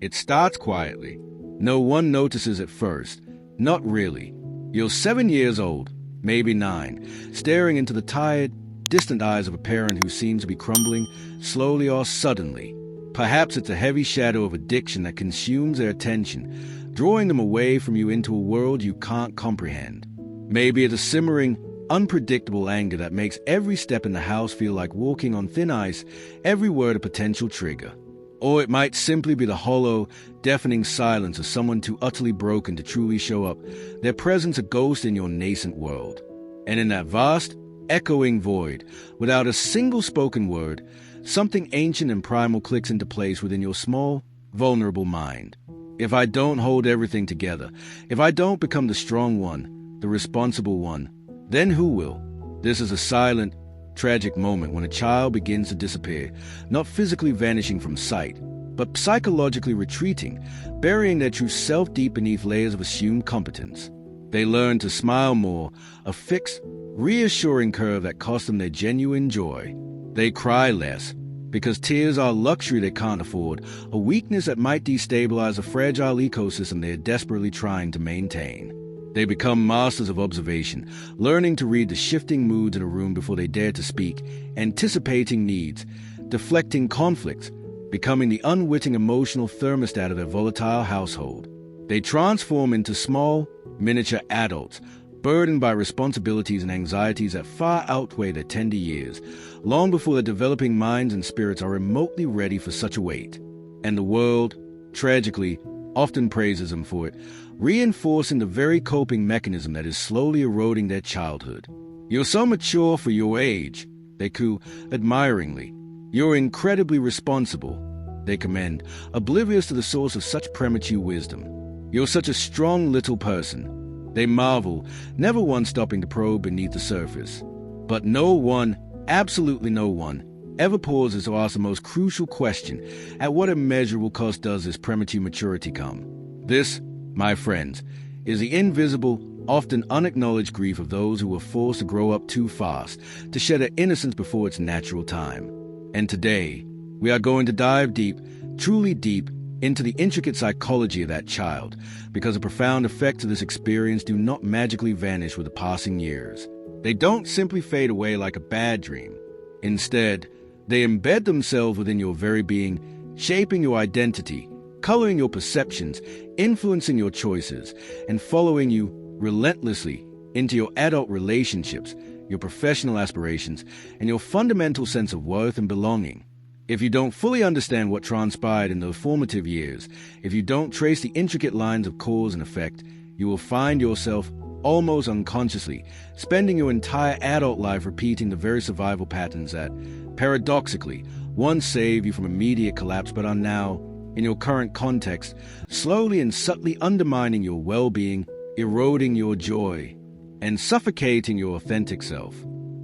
It starts quietly. No one notices at first. Not really. You're 7 years old, maybe 9, staring into the tired, distant eyes of a parent who seems to be crumbling, slowly or suddenly. Perhaps it's a heavy shadow of addiction that consumes their attention, drawing them away from you into a world you can't comprehend. Maybe it's a simmering, unpredictable anger that makes every step in the house feel like walking on thin ice, every word a potential trigger. Or it might simply be the hollow, deafening silence of someone too utterly broken to truly show up, their presence a ghost in your nascent world. And in that vast, echoing void, without a single spoken word, something ancient and primal clicks into place within your small, vulnerable mind. If I don't hold everything together, if I don't become the strong one, the responsible one, then who will? This is a silent, tragic moment when a child begins to disappear, not physically vanishing from sight, but psychologically retreating, burying their true self deep beneath layers of assumed competence. They learn to smile more, a fixed, reassuring curve that costs them their genuine joy. They cry less, because tears are a luxury they can't afford, a weakness that might destabilize a fragile ecosystem they're desperately trying to maintain. They become masters of observation, learning to read the shifting moods in a room before they dare to speak, anticipating needs, deflecting conflicts, becoming the unwitting emotional thermostat of their volatile household. They transform into small, miniature adults, burdened by responsibilities and anxieties that far outweigh their tender years, long before their developing minds and spirits are remotely ready for such a weight. And the world, tragically, often praises them for it, reinforcing the very coping mechanism that is slowly eroding their childhood. You're so mature for your age, they coo admiringly. You're incredibly responsible, they commend, oblivious to the source of such premature wisdom. You're such a strong little person, they marvel, never once stopping to probe beneath the surface. But no one, absolutely no one, ever pauses to ask the most crucial question: at what immeasurable cost does this premature maturity come? This, my friends, is the invisible, often unacknowledged grief of those who were forced to grow up too fast, to shed their innocence before its natural time. And today, we are going to dive deep, truly deep, into the intricate psychology of that child, because the profound effects of this experience do not magically vanish with the passing years. They don't simply fade away like a bad dream. Instead, they embed themselves within your very being, shaping your identity, coloring your perceptions, influencing your choices, and following you relentlessly into your adult relationships, your professional aspirations, and your fundamental sense of worth and belonging. If you don't fully understand what transpired in those formative years, if you don't trace the intricate lines of cause and effect, you will find yourself, almost unconsciously, spending your entire adult life repeating the very survival patterns that, paradoxically, once saved you from immediate collapse but are now, in your current context, slowly and subtly undermining your well-being, eroding your joy, and suffocating your authentic self.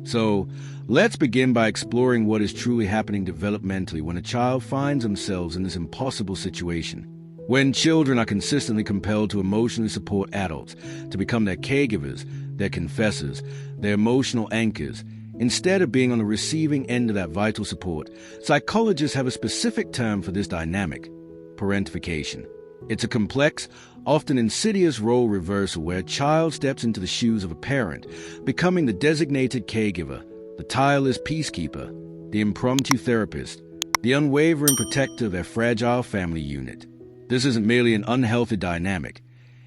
So, let's begin by exploring what is truly happening developmentally when a child finds themselves in this impossible situation. When children are consistently compelled to emotionally support adults, to become their caregivers, their confessors, their emotional anchors, instead of being on the receiving end of that vital support, psychologists have a specific term for this dynamic: parentification. It's a complex, often insidious role reversal where a child steps into the shoes of a parent, becoming the designated caregiver, the tireless peacekeeper, the impromptu therapist, the unwavering protector of their fragile family unit. This isn't merely an unhealthy dynamic.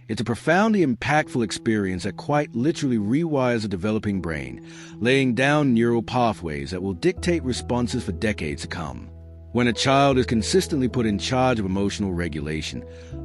It's a profoundly impactful experience that quite literally rewires a developing brain, laying down neural pathways that will dictate responses for decades to come. When a child is consistently put in charge of emotional regulation,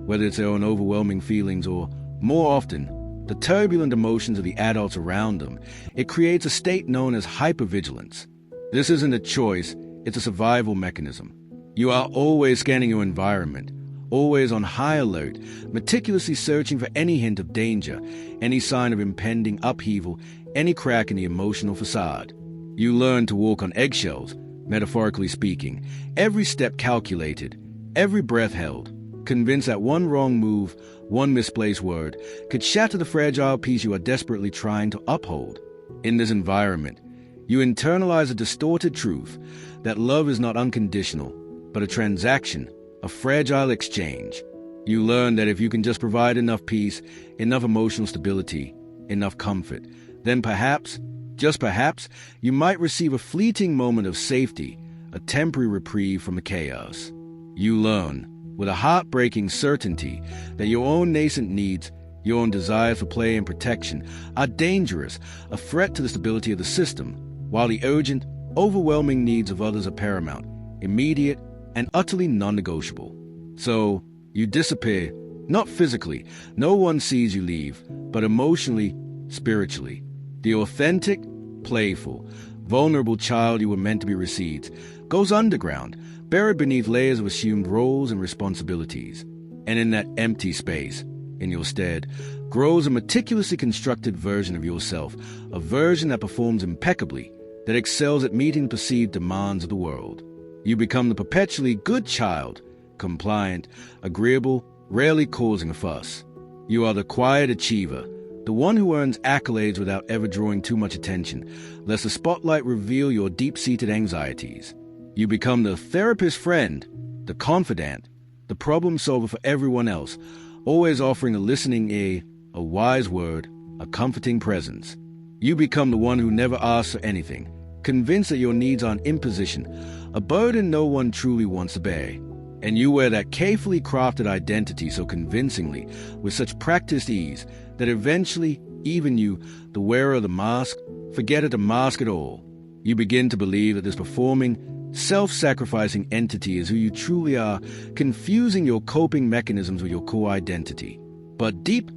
whether it's their own overwhelming feelings or, more often, the turbulent emotions of the adults around them, it creates a state known as hyper-vigilance. This isn't a choice, it's a survival mechanism. You are always scanning your environment, always on high alert, meticulously searching for any hint of danger, any sign of impending upheaval, any crack in the emotional facade. You learn to walk on eggshells, metaphorically speaking, every step calculated, every breath held, convinced that one wrong move, one misplaced word, could shatter the fragile peace you are desperately trying to uphold. In this environment, you internalize a distorted truth that love is not unconditional, but a transaction, a fragile exchange. You learn that if you can just provide enough peace, enough emotional stability, enough comfort, then perhaps, just perhaps, you might receive a fleeting moment of safety, a temporary reprieve from the chaos. You learn, with a heartbreaking certainty, that your own nascent needs, your own desires for play and protection, are dangerous, a threat to the stability of the system, while the urgent, overwhelming needs of others are paramount, immediate, and utterly non-negotiable. So, you disappear, not physically, no one sees you leave, but emotionally, spiritually. The authentic, playful, vulnerable child you were meant to be recedes, goes underground, buried beneath layers of assumed roles and responsibilities. And in that empty space, in your stead, grows a meticulously constructed version of yourself, a version that performs impeccably, that excels at meeting the perceived demands of the world. You become the perpetually good child, compliant, agreeable, rarely causing a fuss. You are the quiet achiever, the one who earns accolades without ever drawing too much attention, lest the spotlight reveal your deep-seated anxieties. You become the therapist friend, the confidant, the problem solver for everyone else, always offering a listening ear, a wise word, a comforting presence. You become the one who never asks for anything, convinced that your needs are an imposition, a burden no one truly wants to bear. And you wear that carefully crafted identity so convincingly, with such practiced ease, that eventually, even you, the wearer of the mask, forget it to mask at all. You begin to believe that this performing, self-sacrificing entity is who you truly are, confusing your coping mechanisms with your core identity. But deep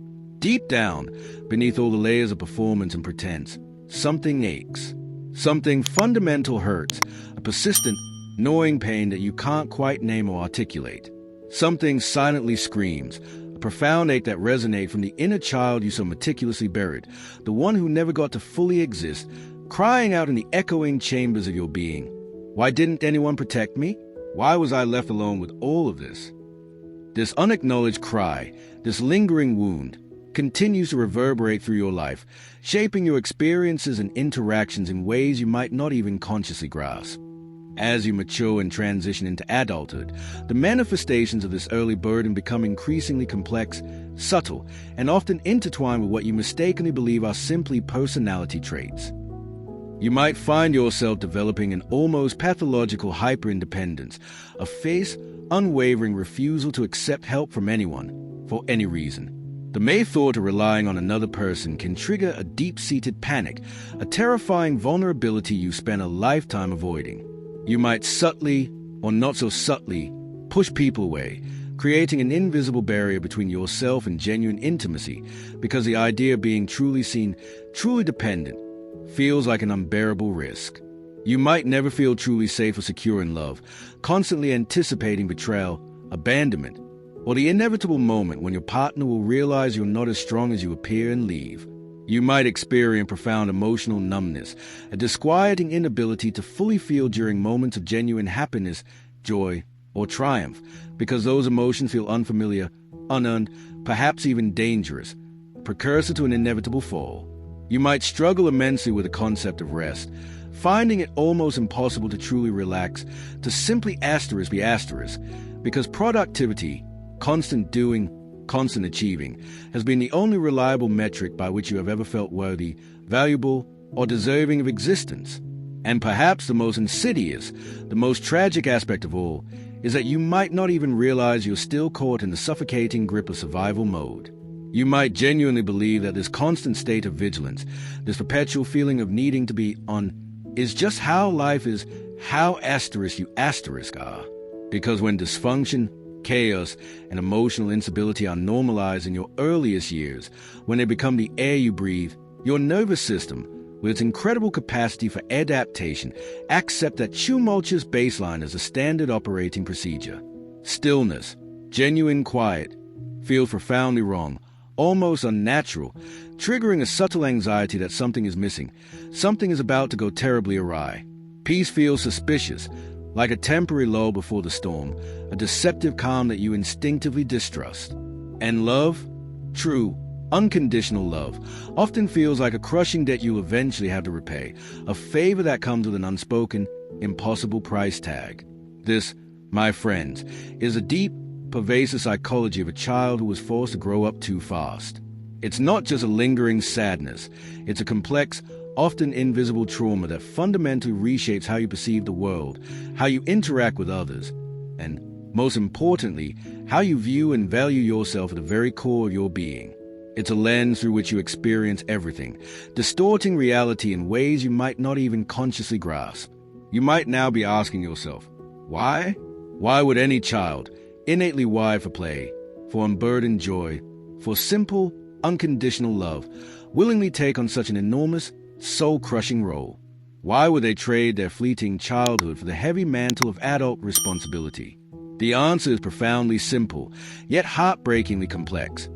down, beneath all the layers of performance and pretense, something aches. Something fundamental hurts, a persistent, gnawing pain that you can't quite name or articulate. Something silently screams, a profound ache that resonates from the inner child you so meticulously buried, the one who never got to fully exist, crying out in the echoing chambers of your being. Why didn't anyone protect me? Why was I left alone with all of this? This unacknowledged cry, this lingering wound, continues to reverberate through your life, shaping your experiences and interactions in ways you might not even consciously grasp. As you mature and transition into adulthood, the manifestations of this early burden become increasingly complex, subtle, and often intertwined with what you mistakenly believe are simply personality traits. You might find yourself developing an almost pathological hyper-independence, a fierce, unwavering refusal to accept help from anyone, for any reason. The mere thought of relying on another person can trigger a deep-seated panic, a terrifying vulnerability you spend a lifetime avoiding. You might subtly, or not so subtly, push people away, creating an invisible barrier between yourself and genuine intimacy, because the idea of being truly seen, truly dependent, feels like an unbearable risk. You might never feel truly safe or secure in love, constantly anticipating betrayal, abandonment, or the inevitable moment when your partner will realize you're not as strong as you appear and leave. You might experience profound emotional numbness, a disquieting inability to fully feel during moments of genuine happiness, joy, or triumph, because those emotions feel unfamiliar, unearned, perhaps even dangerous, a precursor to an inevitable fall. You might struggle immensely with the concept of rest, finding it almost impossible to truly relax, to simply be asterisk, because productivity, constant doing, constant achieving, has been the only reliable metric by which you have ever felt worthy, valuable, or deserving of existence. And perhaps the most insidious, the most tragic aspect of all, is that you might not even realize you're still caught in the suffocating grip of survival mode. You might genuinely believe that this constant state of vigilance, this perpetual feeling of needing to be on, is just how life is, how you are. Because when dysfunction, chaos, and emotional instability are normalized in your earliest years, when they become the air you breathe, your nervous system, with its incredible capacity for adaptation, accepts that tumultuous baseline as a standard operating procedure. Stillness, genuine quiet, feels profoundly wrong, almost unnatural, triggering a subtle anxiety that something is missing, something is about to go terribly awry. Peace feels suspicious, like a temporary lull before the storm, a deceptive calm that you instinctively distrust. And love, true, unconditional love, often feels like a crushing debt you'll eventually have to repay, a favor that comes with an unspoken, impossible price tag. This my friends, is a deep, pervasive psychology of a child who was forced to grow up too fast. It's not just a lingering sadness. It's a complex, often invisible trauma that fundamentally reshapes how you perceive the world, how you interact with others, and, most importantly, how you view and value yourself at the very core of your being. It's a lens through which you experience everything, distorting reality in ways you might not even consciously grasp. You might now be asking yourself, why? Why would any child, innately wired for play, for unburdened joy, for simple, unconditional love, willingly take on such an enormous, soul-crushing role? Why would they trade their fleeting childhood for the heavy mantle of adult responsibility? The answer is profoundly simple, yet heartbreakingly complex.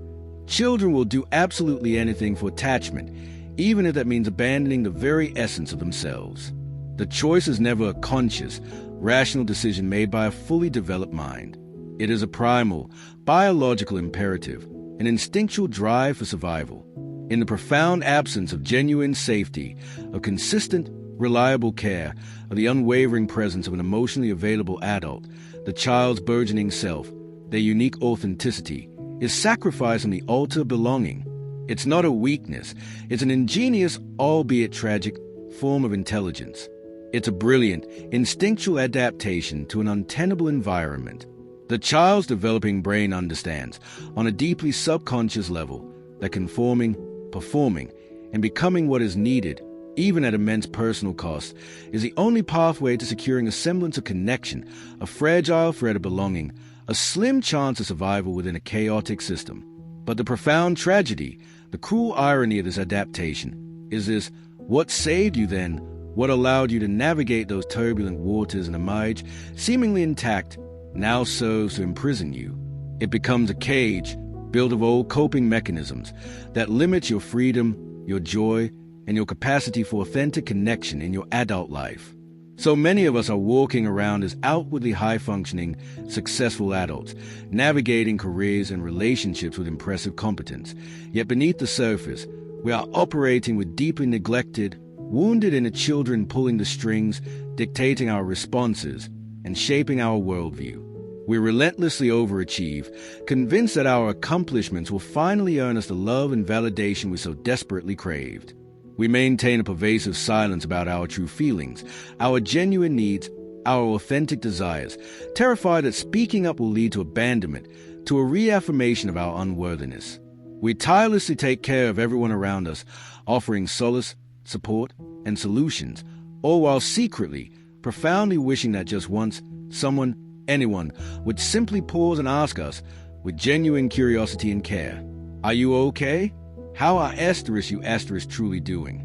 Children will do absolutely anything for attachment, even if that means abandoning the very essence of themselves. The choice is never a conscious, rational decision made by a fully developed mind. It is a primal, biological imperative, an instinctual drive for survival. In the profound absence of genuine safety, of consistent, reliable care, of the unwavering presence of an emotionally available adult, the child's burgeoning self, their unique authenticity, is sacrificed on the altar of belonging. It's not a weakness. It's an ingenious, albeit tragic, form of intelligence. It's a brilliant, instinctual adaptation to an untenable environment. The child's developing brain understands, on a deeply subconscious level, that conforming, performing, and becoming what is needed, even at immense personal cost, is the only pathway to securing a semblance of connection, a fragile thread of belonging, a slim chance of survival within a chaotic system. But the profound tragedy, the cruel irony of this adaptation, is this: what saved you then, what allowed you to navigate those turbulent waters and emerge, seemingly intact, now serves to imprison you. It becomes a cage, built of old coping mechanisms, that limits your freedom, your joy, and your capacity for authentic connection in your adult life. So many of us are walking around as outwardly high-functioning, successful adults, navigating careers and relationships with impressive competence. Yet beneath the surface, we are operating with deeply neglected, wounded inner children pulling the strings, dictating our responses, and shaping our worldview. We relentlessly overachieve, convinced that our accomplishments will finally earn us the love and validation we so desperately craved. We maintain a pervasive silence about our true feelings, our genuine needs, our authentic desires, terrified that speaking up will lead to abandonment, to a reaffirmation of our unworthiness. We tirelessly take care of everyone around us, offering solace, support, and solutions, all while secretly, profoundly wishing that just once, someone, anyone, would simply pause and ask us, with genuine curiosity and care, "Are you okay? How are you truly doing?"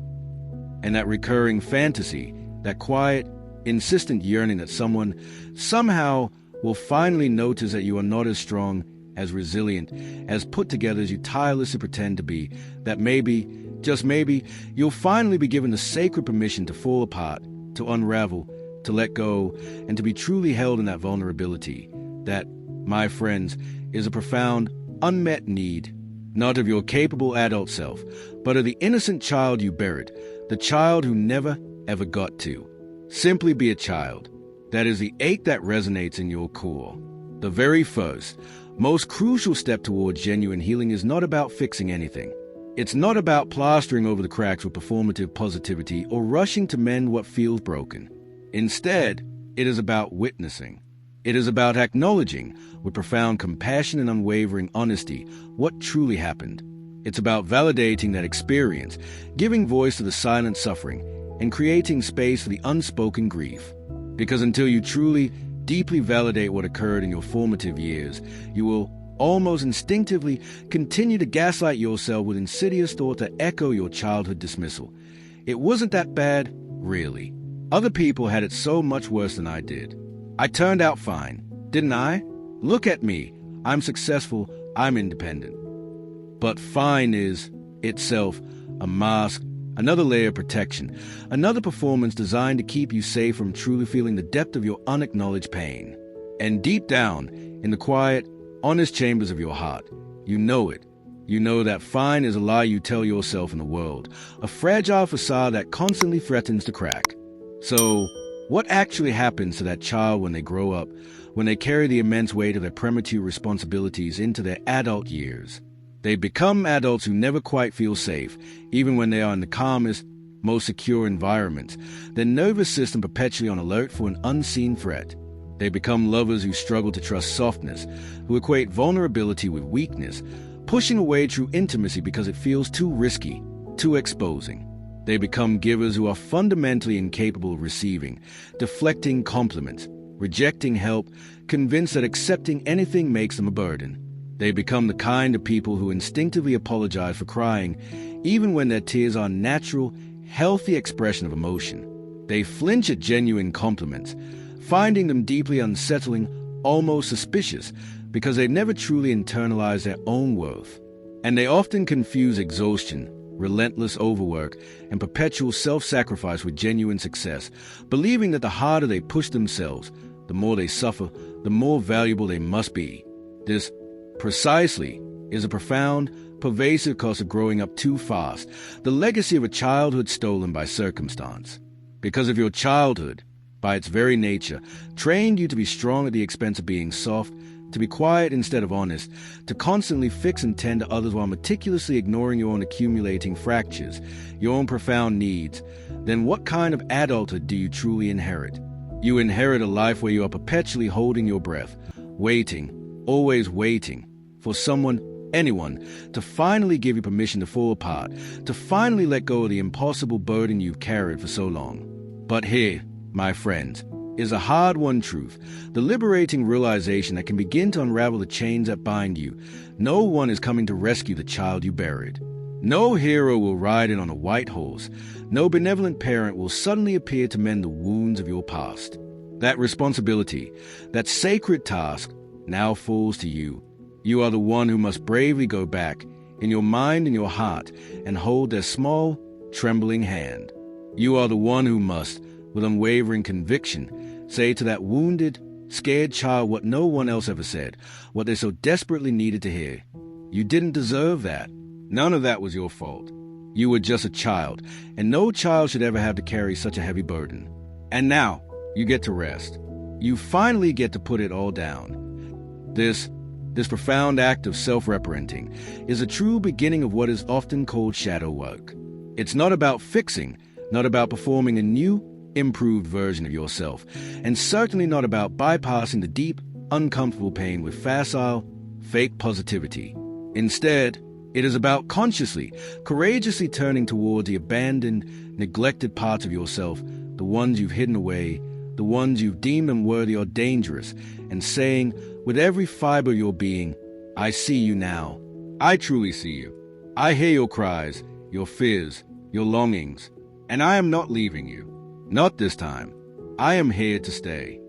And that recurring fantasy, that quiet, insistent yearning that someone, somehow, will finally notice that you are not as strong, as resilient, as put together as you tirelessly pretend to be, that maybe, just maybe, you'll finally be given the sacred permission to fall apart, to unravel, to let go, and to be truly held in that vulnerability. That, my friends, is a profound, unmet need, not of your capable adult self, but of the innocent child you buried, the child who never, ever got to. Simply be a child. That is the ache that resonates in your core. The very first, most crucial step towards genuine healing is not about fixing anything. It's not about plastering over the cracks with performative positivity or rushing to mend what feels broken. Instead, it is about witnessing. It is about acknowledging, with profound compassion and unwavering honesty, what truly happened. It's about validating that experience, giving voice to the silent suffering, and creating space for the unspoken grief. Because until you truly, deeply validate what occurred in your formative years, you will, almost instinctively, continue to gaslight yourself with insidious thoughts that echo your childhood dismissal. It wasn't that bad, really. Other people had it so much worse than I did. I turned out fine, didn't I? Look at me. I'm successful. I'm independent. But fine is, itself, a mask, another layer of protection, another performance designed to keep you safe from truly feeling the depth of your unacknowledged pain. And deep down, in the quiet, honest chambers of your heart, you know it. You know that fine is a lie you tell yourself in the world, a fragile facade that constantly threatens to crack. So, what actually happens to that child when they grow up, when they carry the immense weight of their premature responsibilities into their adult years. They become adults who never quite feel safe, even when they are in the calmest, most secure environments, their nervous system perpetually on alert for an unseen threat. They become lovers who struggle to trust softness, who equate vulnerability with weakness, pushing away true intimacy because it feels too risky, too exposing. They become givers who are fundamentally incapable of receiving, deflecting compliments, rejecting help, convinced that accepting anything makes them a burden. They become the kind of people who instinctively apologize for crying, even when their tears are a natural, healthy expression of emotion. They flinch at genuine compliments, finding them deeply unsettling, almost suspicious, because they never truly internalize their own worth. And they often confuse exhaustion, relentless overwork, and perpetual self-sacrifice with genuine success, believing that the harder they push themselves, the more they suffer, the more valuable they must be. This, precisely, is a profound, pervasive cost of growing up too fast, the legacy of a childhood stolen by circumstance. Because of your childhood, by its very nature, trained you to be strong at the expense of being soft, to be quiet instead of honest, to constantly fix and tend to others while meticulously ignoring your own accumulating fractures, your own profound needs, then what kind of adulthood do you truly inherit? You inherit a life where you are perpetually holding your breath, waiting, always waiting, for someone, anyone, to finally give you permission to fall apart, to finally let go of the impossible burden you've carried for so long. But here, my friends, is a hard-won truth, the liberating realization that can begin to unravel the chains that bind you. No one is coming to rescue the child you buried. No hero will ride in on a white horse. No benevolent parent will suddenly appear to mend the wounds of your past. That responsibility, that sacred task, now falls to you. You are the one who must bravely go back, in your mind and your heart, and hold their small, trembling hand. You are the one who must, with unwavering conviction, say to that wounded, scared child what no one else ever said, what they so desperately needed to hear. You didn't deserve that. None of that was your fault. You were just a child, and no child should ever have to carry such a heavy burden. And now, you get to rest. You finally get to put it all down. This profound act of self-reparenting is a true beginning of what is often called shadow work. It's not about fixing, not about performing a new, improved version of yourself, and certainly not about bypassing the deep, uncomfortable pain with facile, fake positivity. Instead, it is about consciously, courageously turning toward the abandoned, neglected parts of yourself, the ones you've hidden away, the ones you've deemed unworthy or dangerous, and saying, with every fiber of your being, I see you now. I truly see you. I hear your cries, your fears, your longings, and I am not leaving you. Not this time. I am here to stay.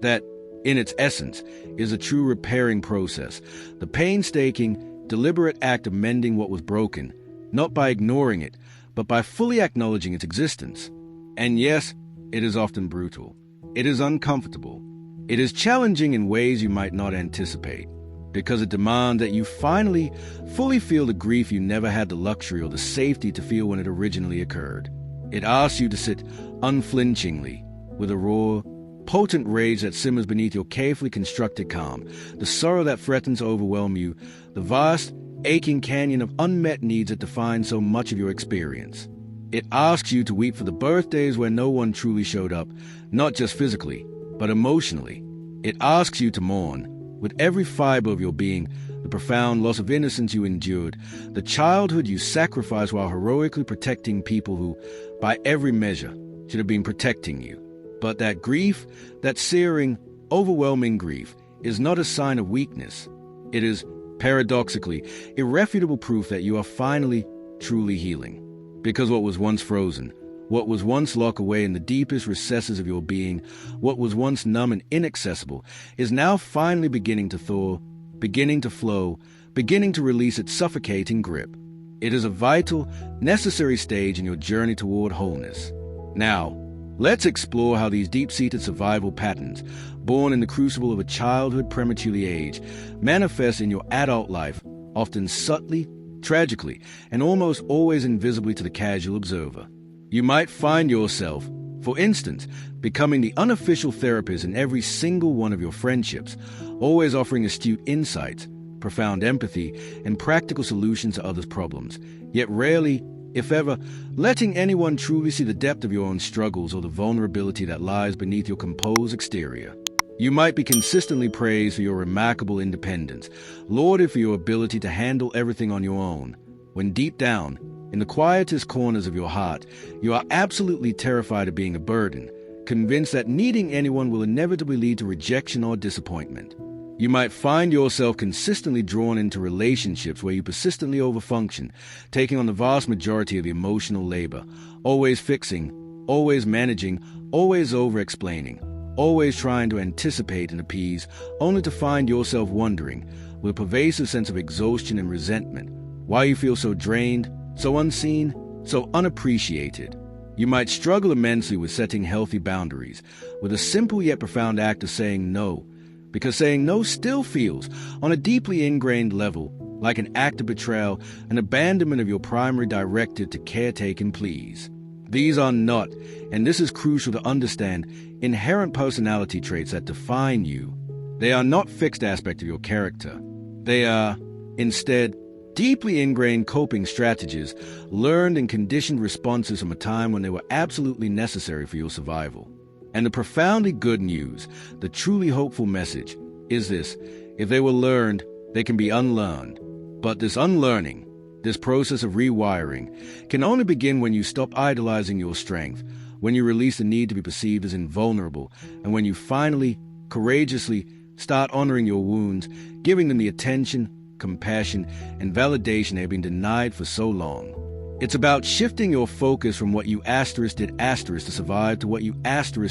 That, in its essence, is a true repairing process, the painstaking, deliberate act of mending what was broken, not by ignoring it, but by fully acknowledging its existence. And yes, it is often brutal. It is uncomfortable. It is challenging in ways you might not anticipate, because it demands that you finally, fully feel the grief you never had the luxury or the safety to feel when it originally occurred. It asks you to sit unflinchingly, with a raw, potent rage that simmers beneath your carefully constructed calm, the sorrow that threatens to overwhelm you, the vast, aching canyon of unmet needs that defines so much of your experience. It asks you to weep for the birthdays where no one truly showed up, not just physically, but emotionally. It asks you to mourn, with every fiber of your being, the profound loss of innocence you endured, the childhood you sacrificed while heroically protecting people who, by every measure, should have been protecting you. But that grief, that searing, overwhelming grief, is not a sign of weakness. It is, paradoxically, irrefutable proof that you are finally, truly healing. Because what was once frozen, what was once locked away in the deepest recesses of your being, what was once numb and inaccessible, is now finally beginning to thaw, beginning to flow, beginning to release its suffocating grip. It is a vital, necessary stage in your journey toward wholeness. Now, let's explore how these deep-seated survival patterns, born in the crucible of a childhood prematurely aged, manifest in your adult life, often subtly, tragically, and almost always invisibly to the casual observer. You might find yourself, For instance, becoming the unofficial therapist in every single one of your friendships, always offering astute insights, profound empathy, and practical solutions to others' problems, yet rarely, if ever, letting anyone truly see the depth of your own struggles or the vulnerability that lies beneath your composed exterior. You might be consistently praised for your remarkable independence, lauded for your ability to handle everything on your own, when deep down, in the quietest corners of your heart, you are absolutely terrified of being a burden, convinced that needing anyone will inevitably lead to rejection or disappointment. You might find yourself consistently drawn into relationships where you persistently overfunction, taking on the vast majority of the emotional labor, always fixing, always managing, always over-explaining, always trying to anticipate and appease, only to find yourself wondering, with a pervasive sense of exhaustion and resentment, why you feel so drained, so unseen, so unappreciated. You might struggle immensely with setting healthy boundaries, with a simple yet profound act of saying no, because saying no still feels, on a deeply ingrained level, like an act of betrayal, an abandonment of your primary directive to caretake and please. These are not, and this is crucial to understand, inherent personality traits that define you. They are not fixed aspects of your character. They are, instead, deeply ingrained coping strategies, learned and conditioned responses from a time when they were absolutely necessary for your survival. And the profoundly good news, the truly hopeful message, is this: if they were learned, they can be unlearned. But this unlearning, this process of rewiring, can only begin when you stop idolizing your strength, when you release the need to be perceived as invulnerable, and when you finally, courageously, start honoring your wounds, giving them the attention, compassion, and validation they have been denied for so long. It's about shifting your focus from what you did to survive to what you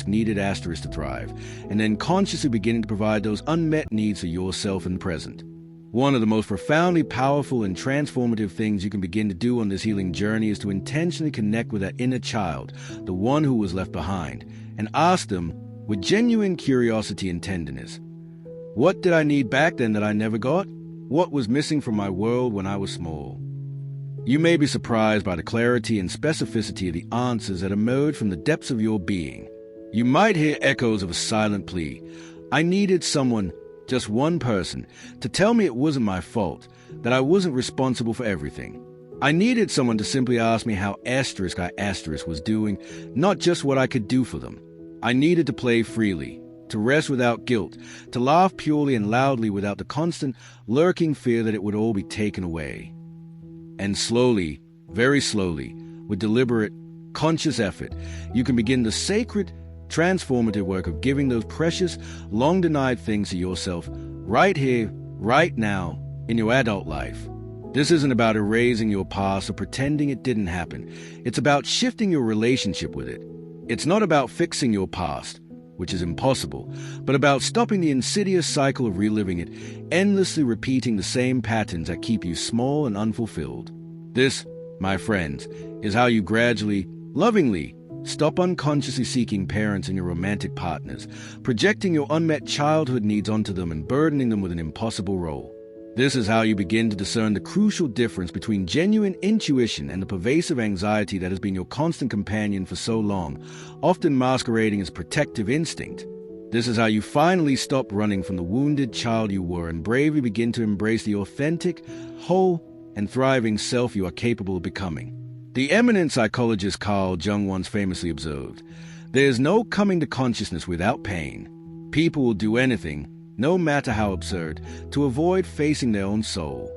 needed to thrive, and then consciously beginning to provide those unmet needs for yourself in the present. One of the most profoundly powerful and transformative things you can begin to do on this healing journey is to intentionally connect with that inner child, the one who was left behind, and ask them, with genuine curiosity and tenderness, what did I need back then that I never got? What was missing from my world when I was small? You may be surprised by the clarity and specificity of the answers that emerge from the depths of your being. You might hear echoes of a silent plea. I needed someone, just one person, to tell me it wasn't my fault, that I wasn't responsible for everything. I needed someone to simply ask me how I was doing, not just what I could do for them. I needed to play freely, to rest without guilt, to laugh purely and loudly without the constant, lurking fear that it would all be taken away. And slowly, very slowly, with deliberate, conscious effort, you can begin the sacred, transformative work of giving those precious, long-denied things to yourself right here, right now, in your adult life. This isn't about erasing your past or pretending it didn't happen. It's about shifting your relationship with it. It's not about fixing your past, which is impossible, but about stopping the insidious cycle of reliving it, endlessly repeating the same patterns that keep you small and unfulfilled. This, my friends, is how you gradually, lovingly, stop unconsciously seeking parents and your romantic partners, projecting your unmet childhood needs onto them and burdening them with an impossible role. This is how you begin to discern the crucial difference between genuine intuition and the pervasive anxiety that has been your constant companion for so long, often masquerading as protective instinct. This is how you finally stop running from the wounded child you were and bravely begin to embrace the authentic, whole, and thriving self you are capable of becoming. The eminent psychologist Carl Jung once famously observed, "There is no coming to consciousness without pain. People will do anything, no matter how absurd, to avoid facing their own soul."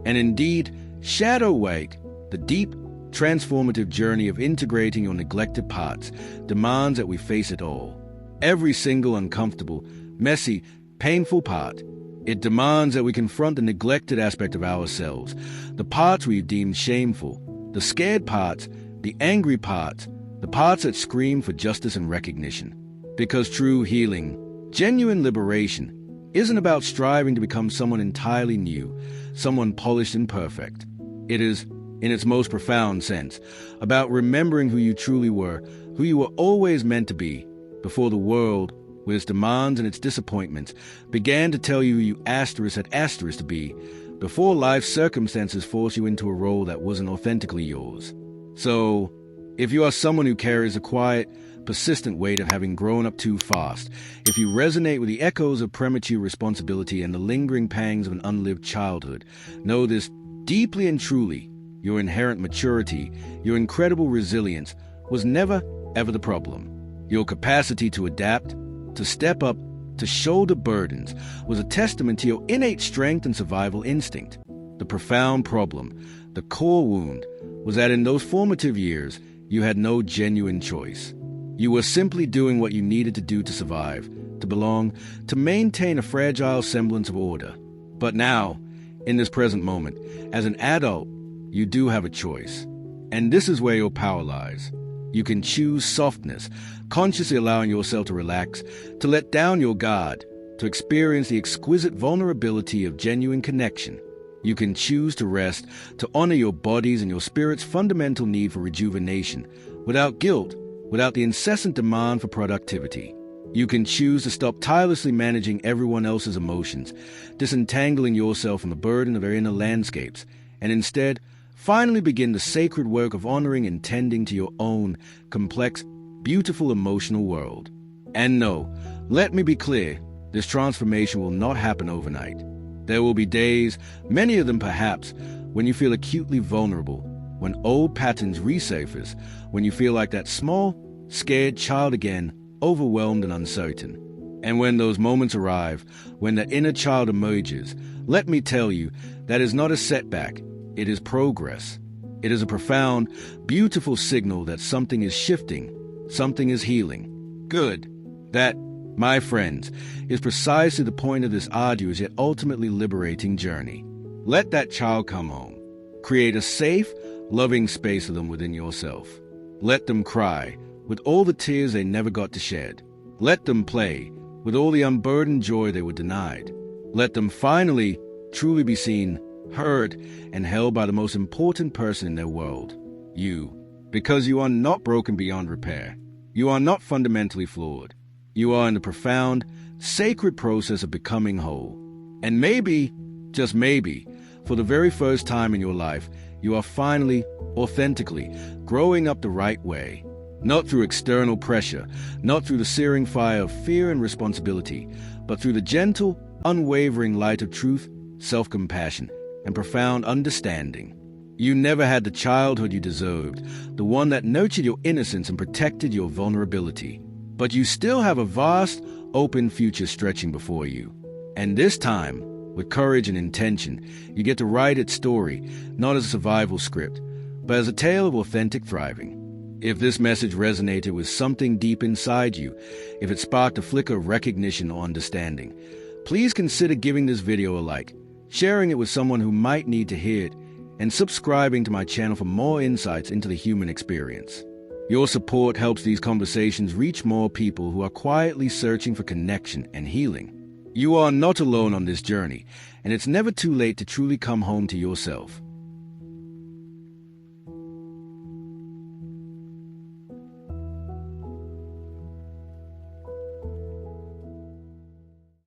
And indeed, shadow work, the deep, transformative journey of integrating your neglected parts, demands that we face it all. Every single uncomfortable, messy, painful part. It demands that we confront the neglected aspect of ourselves, the parts we've deemed shameful, the scared parts, the angry parts, the parts that scream for justice and recognition. Because true healing, genuine liberation, isn't about striving to become someone entirely new, someone polished and perfect. It is, in its most profound sense, about remembering who you truly were, who you were always meant to be, before the world, with its demands and its disappointments, began to tell you who you had to be, before life's circumstances forced you into a role that wasn't authentically yours. So, if you are someone who carries a quiet, persistent weight of having grown up too fast, if you resonate with the echoes of premature responsibility and the lingering pangs of an unlived childhood, know this deeply and truly: your inherent maturity, your incredible resilience was never, ever the problem. Your capacity to adapt, to step up, to shoulder burdens was a testament to your innate strength and survival instinct. The profound problem, the core wound, was that in those formative years, you had no genuine choice. You were simply doing what you needed to do to survive, to belong, to maintain a fragile semblance of order. But now, in this present moment, as an adult, you do have a choice. And this is where your power lies. You can choose softness, consciously allowing yourself to relax, to let down your guard, to experience the exquisite vulnerability of genuine connection. You can choose to rest, to honor your body's and your spirit's fundamental need for rejuvenation, without guilt, without the incessant demand for productivity. You can choose to stop tirelessly managing everyone else's emotions, disentangling yourself from the burden of their inner landscapes, and instead, finally begin the sacred work of honoring and tending to your own complex, beautiful emotional world. And no, let me be clear, this transformation will not happen overnight. There will be days, many of them perhaps, when you feel acutely vulnerable, when old patterns resurface, when you feel like that small, scared child again, overwhelmed and uncertain. And when those moments arrive, when the inner child emerges, let me tell you, that is not a setback, it is progress. It is a profound, beautiful signal that something is shifting, something is healing. Good. That, my friends, is precisely the point of this arduous yet ultimately liberating journey. Let that child come home. Create a safe, loving space for them within yourself. Let them cry, with all the tears they never got to shed. Let them play, with all the unburdened joy they were denied. Let them finally, truly be seen, heard, and held by the most important person in their world, you. Because you are not broken beyond repair. You are not fundamentally flawed. You are in the profound, sacred process of becoming whole. And maybe, just maybe, for the very first time in your life, you are finally, authentically, growing up the right way. Not through external pressure, not through the searing fire of fear and responsibility, but through the gentle, unwavering light of truth, self-compassion, and profound understanding. You never had the childhood you deserved, the one that nurtured your innocence and protected your vulnerability. But you still have a vast, open future stretching before you. And this time, with courage and intention, you get to write its story, not as a survival script, but as a tale of authentic thriving. If this message resonated with something deep inside you, if it sparked a flicker of recognition or understanding, please consider giving this video a like, sharing it with someone who might need to hear it, and subscribing to my channel for more insights into the human experience. Your support helps these conversations reach more people who are quietly searching for connection and healing. You are not alone on this journey, and it's never too late to truly come home to yourself.